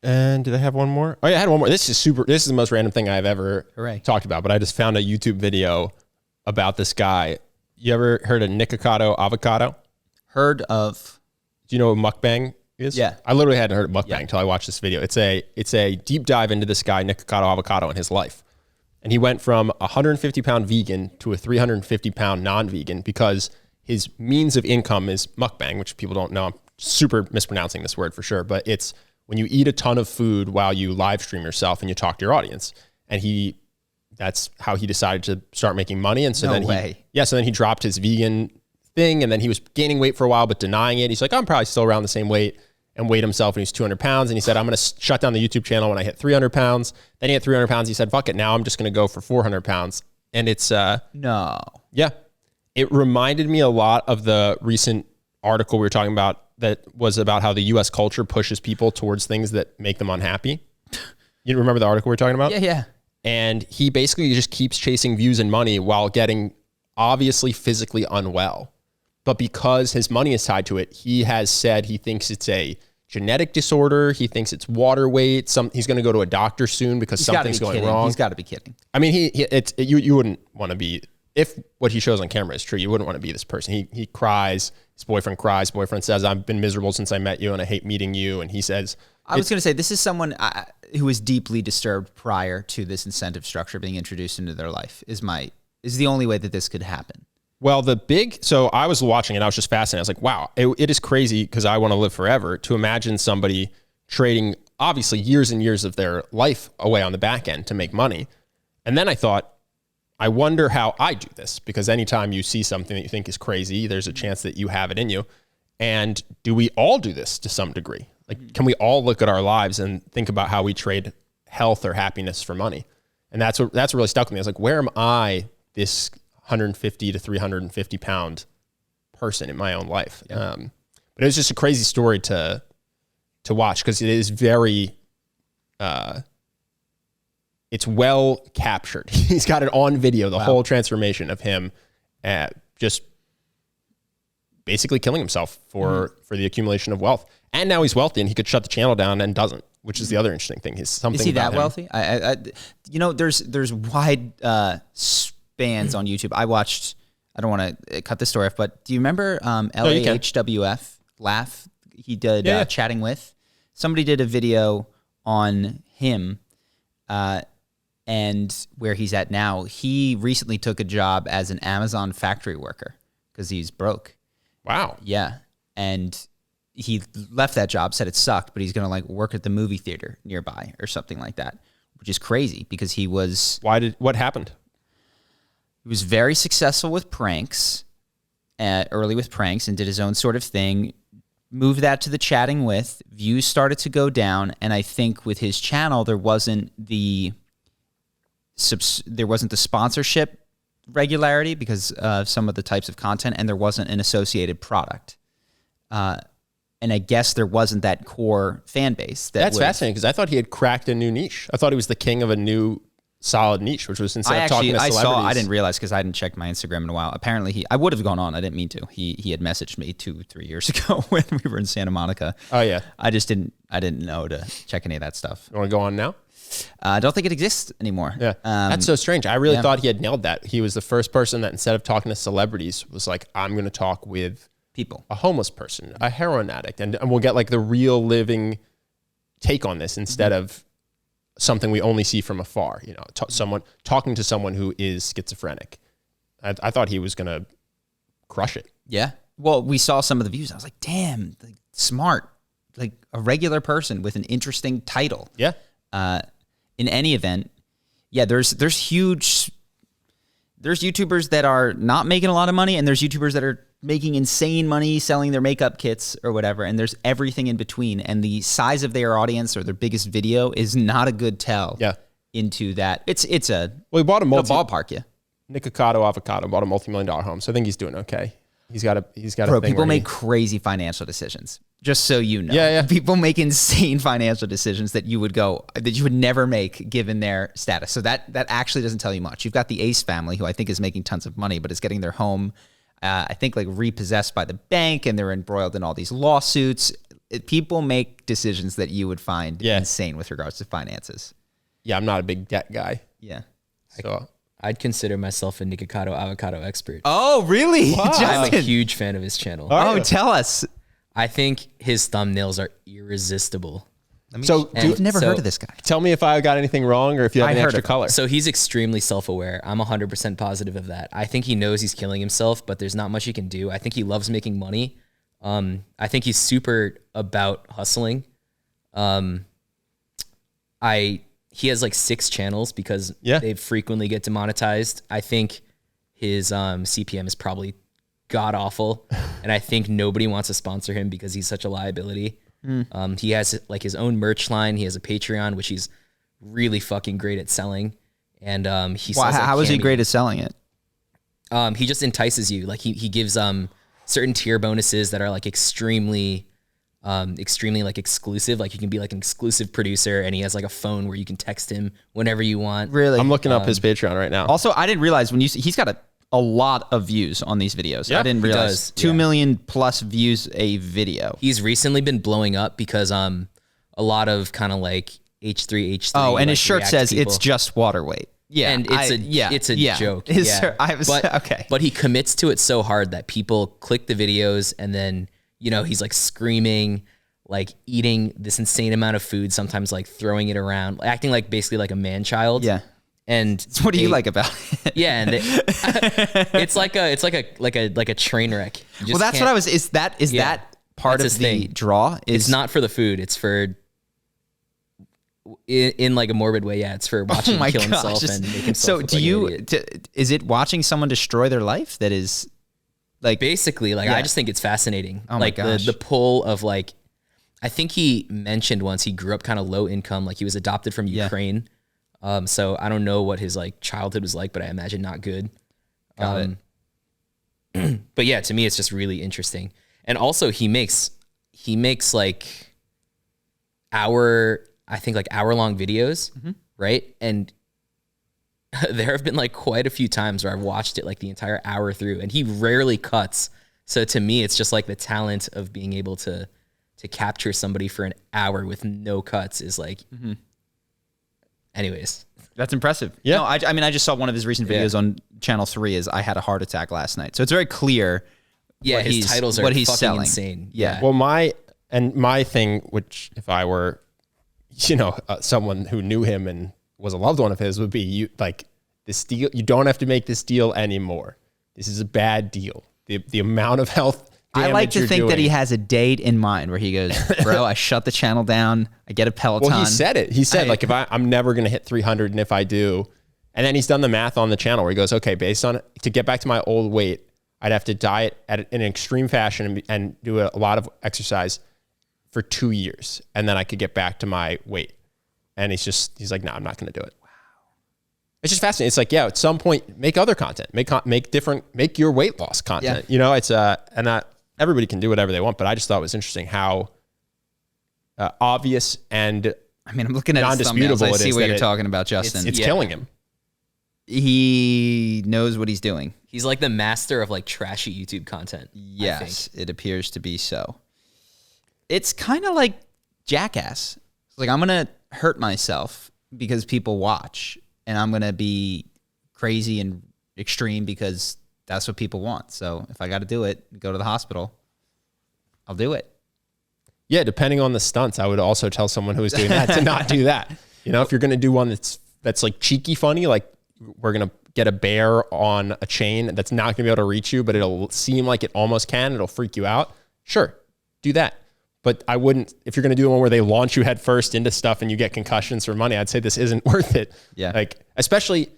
And did I have one more? Oh yeah, I had one more. This is the most random thing I've ever talked about, but I just found a YouTube video about this guy. You ever heard of Nikocado Avocado? Heard of. Do you know what mukbang is? Yeah. I literally hadn't heard of mukbang until I watched this video. It's a deep dive into this guy, Nikocado Avocado, and his life. And he went from a 150-pound vegan to a 350-pound non-vegan because his means of income is mukbang, which people don't know. I'm super mispronouncing this word for sure, but it's when you eat a ton of food while you live stream yourself and you talk to your audience. And that's how he decided to start making money. And so so then he dropped his vegan thing, and then he was gaining weight for a while, but denying it. He's like, I'm probably still around the same weight, and weighed himself, and he's 200 pounds. And he said, I'm going to shut down the YouTube channel when I hit 300 pounds. Then he hit 300 pounds. He said, fuck it. Now I'm just going to go for 400 pounds. And it's, no. Yeah. It reminded me a lot of the recent article we were talking about that was about how the US culture pushes people towards things that make them unhappy. You remember the article we were talking about? Yeah. And he basically just keeps chasing views and money while getting obviously physically unwell. But because his money is tied to it, he has said he thinks it's a genetic disorder. He thinks it's water weight. He's going to go to a doctor soon because something's going wrong. He's got to be kidding. I mean, you wouldn't want to be, if what he shows on camera is true, you wouldn't want to be this person. He cries. His boyfriend cries. Boyfriend says, I've been miserable since I met you and I hate meeting you. And he says, I was going to say, this is someone who was deeply disturbed prior to this incentive structure being introduced into their life is the only way that this could happen. Well, so I was watching it. I was just fascinated. I was like, wow, it is crazy because I want to live forever to imagine somebody trading obviously years and years of their life away on the back end to make money. And then I thought, I wonder how I do this, because anytime you see something that you think is crazy, there's a chance that you have it in you. And do we all do this to some degree? Like, can we all look at our lives and think about how we trade health or happiness for money? And that's what really stuck with me. I was like, where am I, this 150 to 350 pound person in my own life? Yeah. But it was just a crazy story to watch, because it is very, it's well captured. He's got it on video, the whole transformation of him just basically killing himself for the accumulation of wealth. And now he's wealthy and he could shut the channel down and doesn't, which is the other interesting thing. Is he that wealthy? There's wide spans on YouTube. I don't want to cut this story off, but do you remember LAHWF, Laugh? He did Chatting With. Somebody did a video on him and where he's at now. He recently took a job as an Amazon factory worker because he's broke. Wow. Yeah. And he left that job, said it sucked, but he's going to like work at the movie theater nearby or something like that, which is crazy because he was... What happened? He was very successful with pranks, early with pranks, and did his own sort of thing. Moved that to the Chatting With. Views started to go down, and I think with his channel there wasn't the sponsorship regularity because of some of the types of content, and there wasn't an associated product. And I guess there wasn't that core fan base. That's fascinating, because I thought he had cracked a new niche. I thought he was the king of a new solid niche, which was instead of talking to celebrities. I didn't realize because I hadn't checked my Instagram in a while. Apparently I would have gone on. I didn't mean to. He had messaged me 2-3 years ago when we were in Santa Monica. Oh yeah. I didn't know to check any of that stuff. You want to go on now? I don't think it exists anymore. Yeah. That's so strange. I really thought he had nailed that. He was the first person that instead of talking to celebrities was like, I'm going to talk with people, a homeless person, a heroin addict, and we'll get like the real living take on this instead of something we only see from afar. You know, talking to someone who is schizophrenic. I thought he was gonna crush it. Yeah. Well, we saw some of the views. I was like, damn, like, smart, like a regular person with an interesting title. Yeah. In any event, yeah, there's YouTubers that are not making a lot of money, and there's YouTubers that are making insane money selling their makeup kits or whatever, and there's everything in between. And the size of their audience or their biggest video is not a good tell into that. It's a he bought a ballpark. Yeah, Nikocado Avocado bought a multi-million-dollar home, so I think he's doing okay. He's got a Bro, people make crazy financial decisions. Just so you know, yeah. People make insane financial decisions that you would never make given their status. So that actually doesn't tell you much. You've got the Ace family, who I think is making tons of money, but is getting their home, I think, like repossessed by the bank, and they're embroiled in all these lawsuits. People make decisions that you would find insane with regards to finances. Yeah, I'm not a big debt guy. Yeah, so I'd consider myself a Nikocado Avocado expert. Oh, really? Wow. I'm a huge fan of his channel. Oh, tell us. I think his thumbnails are irresistible. I've never heard of this guy. Tell me if I got anything wrong or if you have any extra color. So he's extremely self-aware. I'm 100% positive of that. I think he knows he's killing himself, but there's not much he can do. I think he loves making money. I think he's super about hustling. He has like 6 channels because they frequently get demonetized. I think his CPM is probably god awful, and I think nobody wants to sponsor him because he's such a liability. He has like his own merch line. He has a Patreon, which he's really fucking great at selling. And how is he great at selling it? He just entices you. Like he gives certain tier bonuses that are like extremely like exclusive. Like you can be like an exclusive producer, and he has like a phone where you can text him whenever you want. Really? I'm looking up his Patreon right now. Also, I didn't realize he's got a lot of views on these videos. Yeah, I didn't realize 2 million plus views a video. He's recently been blowing up because a lot of kind of like H3. Oh, and like his shirt says people. It's just water weight. Yeah, and it's a joke. But he commits to it so hard that people click the videos, and then he's like screaming, like eating this insane amount of food, sometimes like throwing it around, acting like basically like a man-child. Yeah. And So what do you like about it? Yeah, and it's like a train wreck. Well, that's what I was. Is that part of the draw? It's not for the food. It's for in like a morbid way. Yeah, it's for watching him kill himself and make himself. So is it watching someone destroy their life that is like basically like I just think it's fascinating. Oh like my gosh. the pull of like, I think he mentioned once he grew up kind of low income. Like he was adopted from Ukraine. So I don't know what his like childhood was like, but I imagine not good. Got it. But yeah, to me, it's just really interesting. And also he makes like hour long videos, right? And there have been like quite a few times where I've watched it like the entire hour through, and he rarely cuts. So to me, it's just like the talent of being able to capture somebody for an hour with no cuts is like, anyways. That's impressive. Yeah. No, I mean, I just saw one of his recent videos on Channel 3 is I had a heart attack last night. So it's very clear. Yeah, his titles are fucking selling. Insane. Yeah. Well, my thing, which if I were, someone who knew him and was a loved one of his, would be this deal. You don't have to make this deal anymore. This is a bad deal. The amount of health damage I like to think doing. that he has a date in mind where he goes, bro, I shut the channel down. I get a Peloton. Well, he said it. He said, if I'm never going to hit 300, and if I do, and then he's done the math on the channel where he goes, okay, based on to get back to my old weight, I'd have to diet in an extreme fashion and do a lot of exercise for 2 years, and then I could get back to my weight. And he's like, no, I'm not going to do it. Wow. It's just fascinating. It's like, yeah, at some point, make other content, make your weight loss content. Yeah. It's and that everybody can do whatever they want, but I just thought it was interesting how obvious and I mean, I'm looking at his thumbnails. I see what you're talking about, Justin. It's killing him. He knows what he's doing. He's like the master of like trashy YouTube content. Yes, it appears to be so. It's kind of like Jackass. It's like, I'm going to hurt myself because people watch, and I'm going to be crazy and extreme because that's what people want. So if I got to do it, go to the hospital, I'll do it. Yeah, depending on the stunts, I would also tell someone who is doing that to not do that. If you're going to do one that's like cheeky funny, like we're going to get a bear on a chain that's not going to be able to reach you, but it'll seem like it almost can, it'll freak you out. Sure, do that. But I wouldn't, if you're going to do one where they launch you head first into stuff and you get concussions for money, I'd say this isn't worth it. Yeah. Like, especially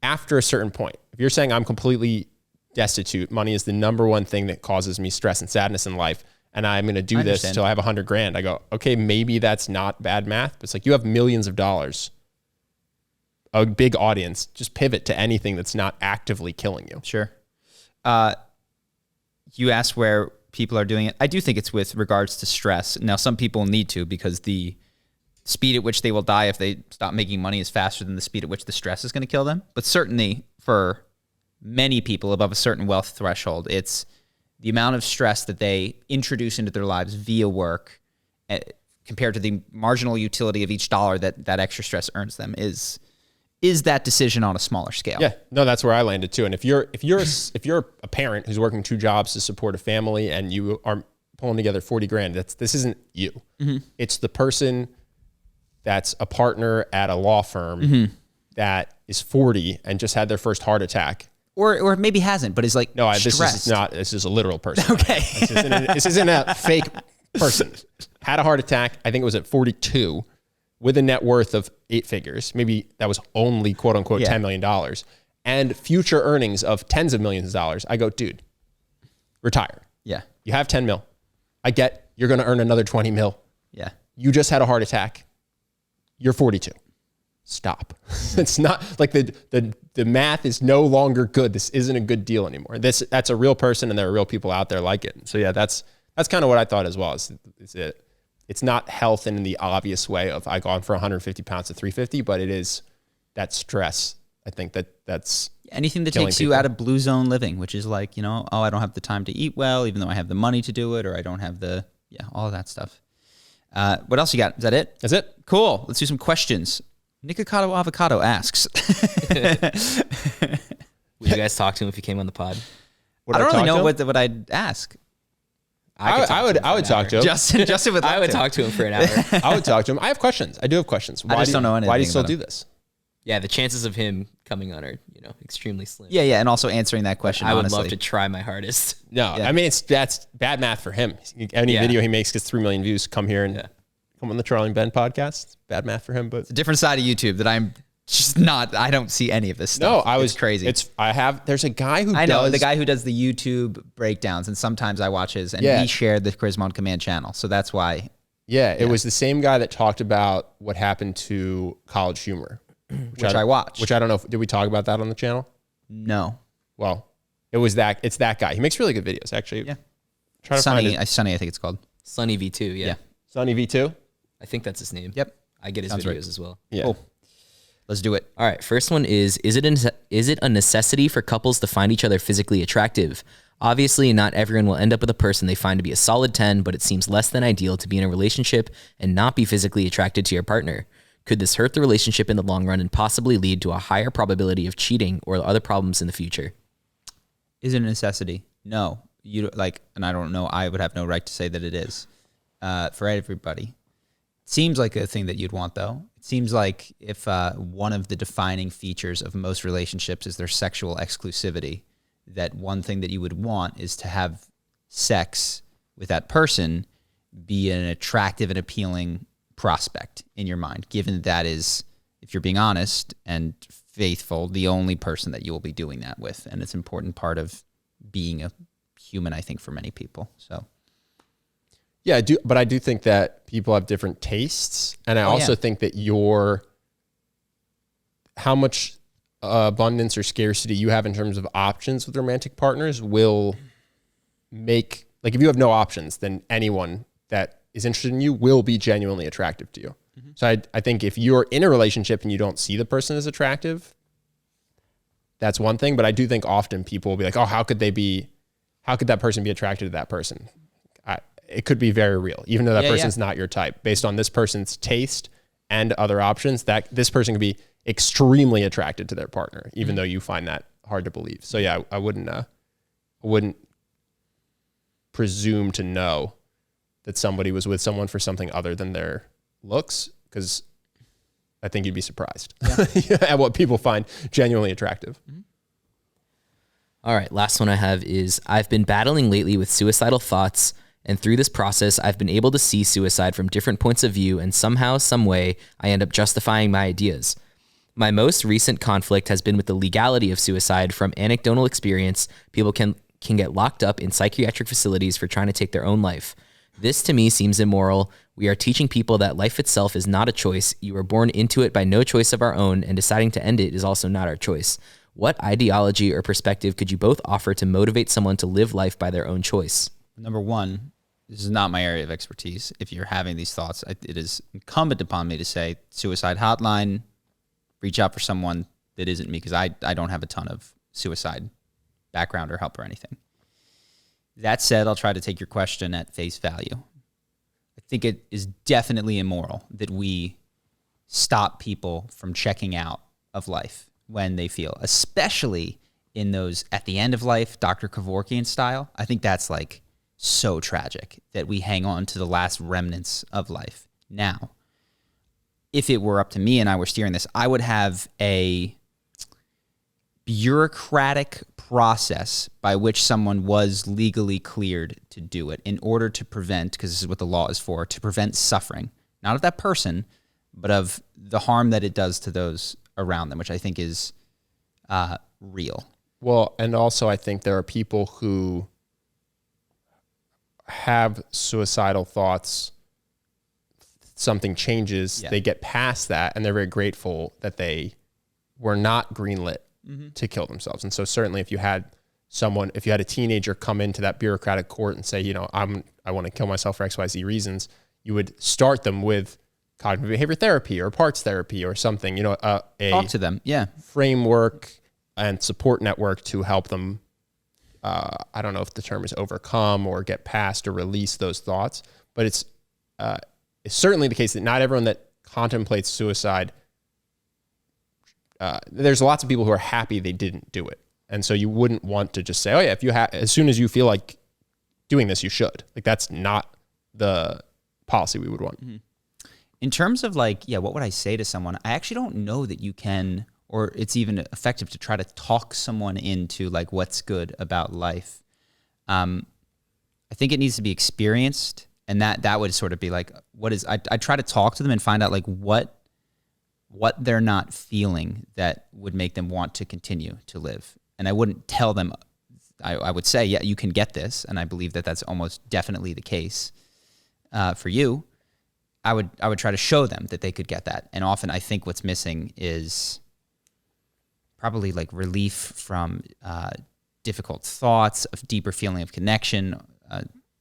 after a certain point. If you're saying I'm completely destitute, money is the number one thing that causes me stress and sadness in life, and I'm going to do this until I have $100,000. I go, okay, maybe that's not bad math, but it's like you have millions of dollars, a big audience, just pivot to anything that's not actively killing you. Sure. You asked where people are doing it. I do think it's with regards to stress. Now, some people need to because the speed at which they will die if they stop making money is faster than the speed at which the stress is going to kill them. But certainly for many people above a certain wealth threshold, it's the amount of stress that they introduce into their lives via work compared to the marginal utility of each dollar that extra stress earns them is that decision on a smaller scale. Yeah, no, that's where I landed too. And if you're a parent who's working 2 jobs to support a family and you are pulling together $40,000, this isn't you. Mm-hmm. It's the person that's a partner at a law firm that is 40 and just had their first heart attack. Or maybe hasn't, but is like stressed. This is a literal person. Okay. This isn't a fake person. Had a heart attack. I think it was at 42 with a net worth of 8 figures. Maybe that was only quote unquote $10 million and future earnings of tens of millions of dollars. I go, dude, retire. Yeah. You have 10 mil. I get you're going to earn another 20 mil. Yeah. You just had a heart attack. You're 42. Stop. It's not like the math is no longer good. This isn't a good deal anymore. That's a real person and there are real people out there like it. So yeah, that's kind of what I thought as well. It's not health in the obvious way of I gone for 150 pounds to 350, but it is that stress. I think that's anything that takes you out of blue zone living, which is like, I don't have the time to eat well, even though I have the money to do it, or I don't have all of that stuff. What else you got? Is that it? That's it. Cool. Let's do some questions. Nikocado Avocado asks. Would you guys talk to him if he came on the pod? I don't really know what I'd ask. I would talk to him. Justin would. I would talk to him for an hour. I would talk to him. I have questions. I do have questions. I just don't know anything. Why do you still do this? Yeah, the chances of him coming on are, extremely slim. Yeah, and also answering that question, I would honestly. love to try my hardest. No, yeah. I mean, that's bad math for him. Any video he makes gets 3 million views. Come here and come on the Charlie and Ben podcast. Bad math for him, but it's a different side of YouTube that I'm just not. I don't see any of this stuff. No, it's crazy. There's a guy who the guy who does the YouTube breakdowns, and sometimes I watch his, and he shared the Charisma On Command channel, so that's why. Yeah, it was the same guy that talked about what happened to College Humor, which I watched. Which I don't know. Did we talk about that on the channel? No. Well, it's that guy. He makes really good videos, actually. Yeah. Sunny, I think it's called. Sunny V2, yeah. Sunny V2? I think that's his name. Yep. I get his videos as well. Yeah. Cool. Let's do it. All right. First one is it a necessity for couples to find each other physically attractive? Obviously, not everyone will end up with a person they find to be a solid 10, but it seems less than ideal to be in a relationship and not be physically attracted to your partner. Could this hurt the relationship in the long run and possibly lead to a higher probability of cheating or other problems in the future? Is it a necessity? No. And I don't know. I would have no right to say that it is for everybody. It seems like a thing that you'd want, though. It seems like if one of the defining features of most relationships is their sexual exclusivity, that one thing that you would want is to have sex with that person be an attractive and appealing prospect in your mind, given that is, if you're being honest and faithful, the only person that you will be doing that with. And it's an important part of being a human, I think, for many people. So, yeah, I do. But I do think that people have different tastes. And I also think that how much abundance or scarcity you have in terms of options with romantic partners will make, like, if you have no options, then anyone that is interested in you will be genuinely attractive to you. Mm-hmm. So I think if you're in a relationship and you don't see the person as attractive, that's one thing. But I do think often people will be like, oh, how could that person be attracted to that person? It could be very real, even though that person's not your type. Based on this person's taste and other options, that this person could be extremely attracted to their partner, even though you find that hard to believe. So yeah, I wouldn't presume to know that somebody was with someone for something other than their looks, because I think you'd be surprised at what people find genuinely attractive. Mm-hmm. All right, last one I have is, I've been battling lately with suicidal thoughts, and through this process, I've been able to see suicide from different points of view, and somehow, some way, I end up justifying my ideas. My most recent conflict has been with the legality of suicide. From anecdotal experience, people can get locked up in psychiatric facilities for trying to take their own life. This to me seems immoral. We are teaching people that life itself is not a choice. You were born into it by no choice of our own, and deciding to end it is also not our choice. What ideology or perspective could you both offer to motivate someone to live life by their own choice? Number one, this is not my area of expertise. If you're having these thoughts, it is incumbent upon me to say suicide hotline, reach out for someone that isn't me, because I don't have a ton of suicide background or help or anything. That said, I'll try to take your question at face value. I think it is definitely immoral that we stop people from checking out of life when they feel, especially in those at the end of life, Dr. Kevorkian style. I think that's like so tragic that we hang on to the last remnants of life. Now, if it were up to me and I were steering this, I would have a bureaucratic process by which someone was legally cleared to do it in order to prevent, because this is what the law is for, to prevent suffering, not of that person, but of the harm that it does to those around them, which I think is real. Well, and also I think there are people who have suicidal thoughts, something changes, they get past that, and they're very grateful that they were not greenlit to kill themselves. And so certainly if you had a teenager come into that bureaucratic court and say, I want to kill myself for XYZ reasons, you would start them with cognitive behavior therapy or parts therapy or something, a talk to them, framework and support network to help them, I don't know if the term is overcome or get past or release those thoughts, but it's certainly the case that not everyone that contemplates suicide, there's lots of people who are happy they didn't do it. And so you wouldn't want to just say, oh yeah, if you as soon as you feel like doing this, you should. Like, that's not the policy we would want. Mm-hmm. In terms of like, yeah, what would I say to someone? I actually don't know that you can, or it's even effective to try to talk someone into like what's good about life. I think it needs to be experienced, and that would sort of be like, I try to talk to them and find out like what they're not feeling that would make them want to continue to live. And I wouldn't tell them, I would say, yeah, you can get this. And I believe that that's almost definitely the case for you. I would try to show them that they could get that. And often I think what's missing is probably like relief from difficult thoughts, a deeper feeling of connection.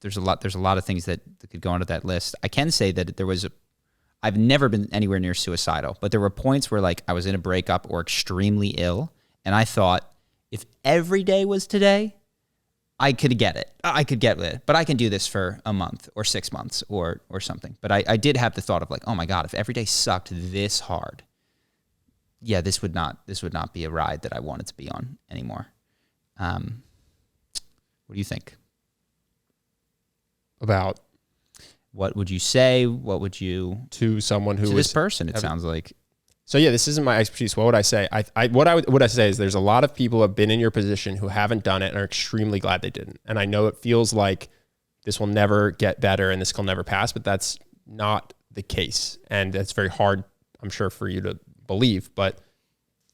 There's a lot of things that could go onto that list. I can say that I've never been anywhere near suicidal, but there were points where like I was in a breakup or extremely ill, and I thought if every day was today, I could get it. I could get it, but I can do this for a month or 6 months or something. But I did have the thought of like, oh my God, if every day sucked this hard, yeah, this would not be a ride that I wanted to be on anymore. What do you think? About what would you say? What would you to someone who to was this person? It sounds like. So yeah, this isn't my expertise. What would I say? What I say is there's a lot of people who have been in your position who haven't done it and are extremely glad they didn't. And I know it feels like this will never get better and this will never pass, but that's not the case. And that's very hard, I'm sure, for you to believe, but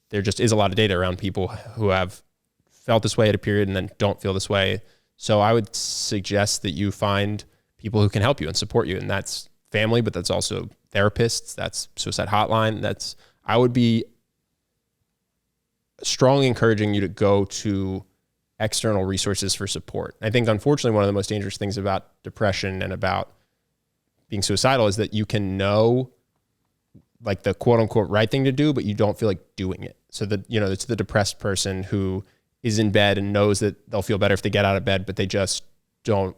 there just is a lot of data around people who have felt this way at a period and then don't feel this way. So I would suggest that you find people who can help you and support you. And that's family, but that's also therapists, that's suicide hotline. I would be strongly encouraging you to go to external resources for support. I think, unfortunately, one of the most dangerous things about depression and about being suicidal is that you can know like the quote unquote right thing to do, but you don't feel like doing it. So that, it's the depressed person who is in bed and knows that they'll feel better if they get out of bed, but they just don't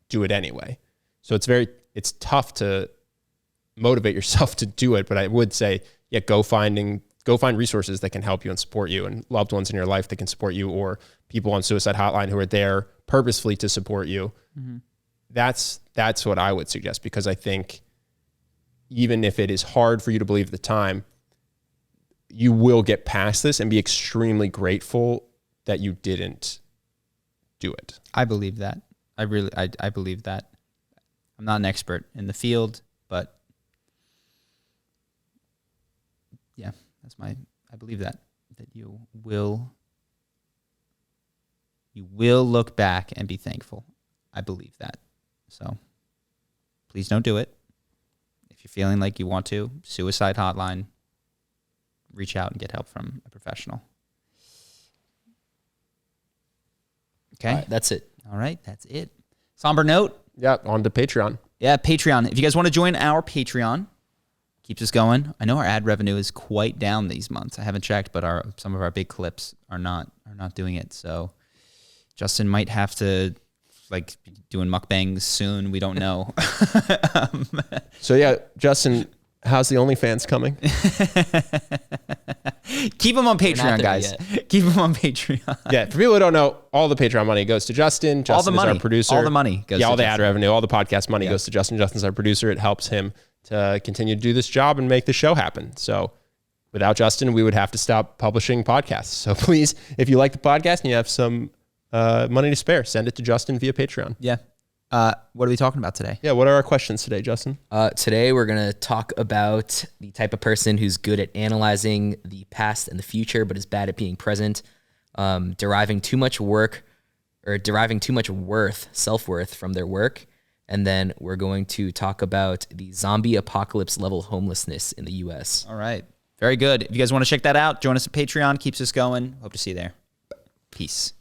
do it anyway. So it's tough to motivate yourself to do it. But I would say, yeah, go find resources that can help you and support you, and loved ones in your life that can support you, or people on suicide hotline who are there purposefully to support you. Mm-hmm. That's what I would suggest, because I think even if it is hard for you to believe at the time, you will get past this and be extremely grateful that you didn't do it. I believe that. I believe that. I'm not an expert in the field, but yeah, I believe that you will look back and be thankful. I believe that. So please don't do it. If you're feeling like you want to, suicide hotline, reach out and get help from a professional. Okay. All right, that's it. All right, that's it. Somber note. Yeah, on to Patreon. Yeah, Patreon. If you guys want to join our Patreon, keeps us going. I know our ad revenue is quite down these months. I haven't checked, but some of our big clips are not doing it. So Justin might have to like be doing mukbangs soon. We don't know. So yeah, Justin, how's the OnlyFans coming? Keep them on Patreon, guys. Keep them on Patreon. Yeah, for people who don't know, all the Patreon money goes to Justin. Justin is our producer. All the money goes to all the Justin. ad revenue, all the podcast money goes to Justin. Justin's our producer. It helps him to continue to do this job and make the show happen. So without Justin, we would have to stop publishing podcasts. So please, if you like the podcast and you have some money to spare, send it to Justin via Patreon. Yeah. What are we talking about today? Yeah, what are our questions today, Justin? Today we're going to talk about the type of person who's good at analyzing the past and the future, but is bad at being present, deriving too much worth, self-worth from their work. And then we're going to talk about the zombie apocalypse level homelessness in the U.S. All right. Very good. If you guys want to check that out, join us at Patreon. Keeps us going. Hope to see you there. Peace.